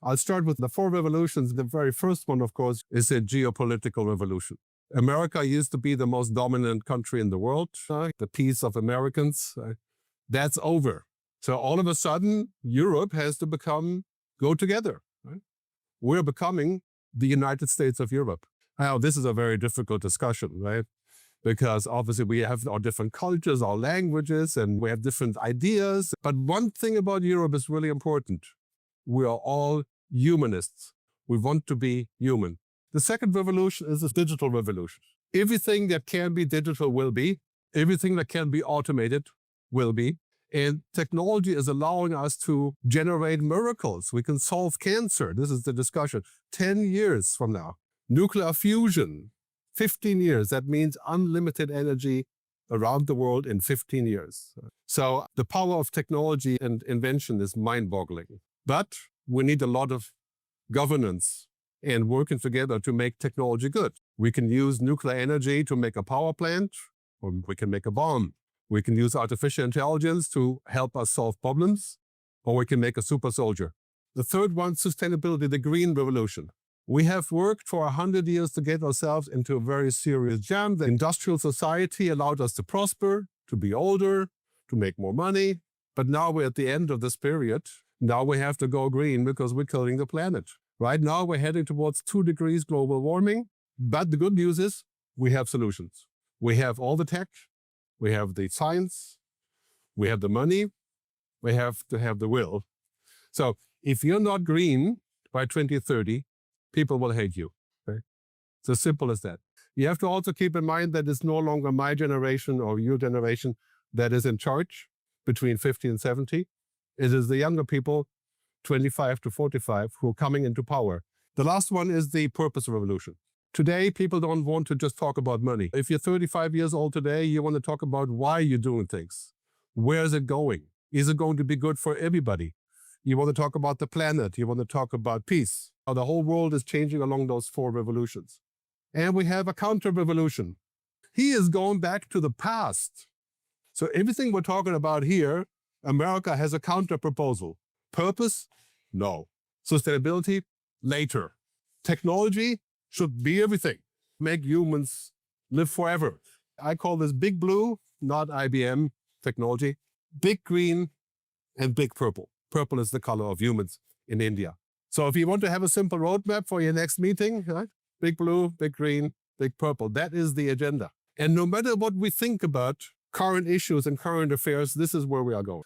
I'll start with the four revolutions. The very first one, of course, is a geopolitical revolution. America used to be the most dominant country in the world, the peace of Americans. That's over. So all of a sudden, Europe has to go together. Right? We're becoming the United States of Europe. Now, this is a very difficult discussion, right? Because obviously we have our different cultures, our languages, and we have different ideas. But one thing about Europe is really important. We are all humanists. We want to be human. The second revolution is a digital revolution. Everything that can be digital will be. Everything that can be automated will be. And technology is allowing us to generate miracles. We can solve cancer. This is the discussion. 10 years from now. Nuclear fusion, 15 years. That means unlimited energy around the world in 15 years. So the power of technology and invention is mind-boggling. But we need a lot of governance and working together to make technology good. We can use nuclear energy to make a power plant, or we can make a bomb. We can use artificial intelligence to help us solve problems, or we can make a super soldier. The third one, sustainability, the green revolution. We have worked for 100 years to get ourselves into a very serious jam. The industrial society allowed us to prosper, to be older, to make more money. But now we're at the end of this period. Now we have to go green because we're killing the planet. Right now we're heading towards 2 degrees global warming. But the good news is we have solutions. We have all the tech. We have the science. We have the money. We have to have the will. So if you're not green by 2030, people will hate you. Okay? It's as simple as that. You have to also keep in mind that it's no longer my generation or your generation that is in charge between 50 and 70. It is the younger people, 25 to 45, who are coming into power. The last one is the purpose revolution. Today, people don't want to just talk about money. If you're 35 years old today, you want to talk about why you're doing things. Where is it going? Is it going to be good for everybody? You want to talk about the planet. You want to talk about peace. The whole world is changing along those 4 revolutions. And we have a counter-revolution. He is going back to the past. So everything we're talking about here, America has a counter-proposal. Purpose? No. Sustainability? Later. Technology should be everything. Make humans live forever. I call this big blue, not IBM technology. Big green and big purple. Purple is the color of humans in India. So if you want to have a simple roadmap for your next meeting, right? Big blue, big green, big purple. That is the agenda. And no matter what we think about current issues and current affairs, this is where we are going.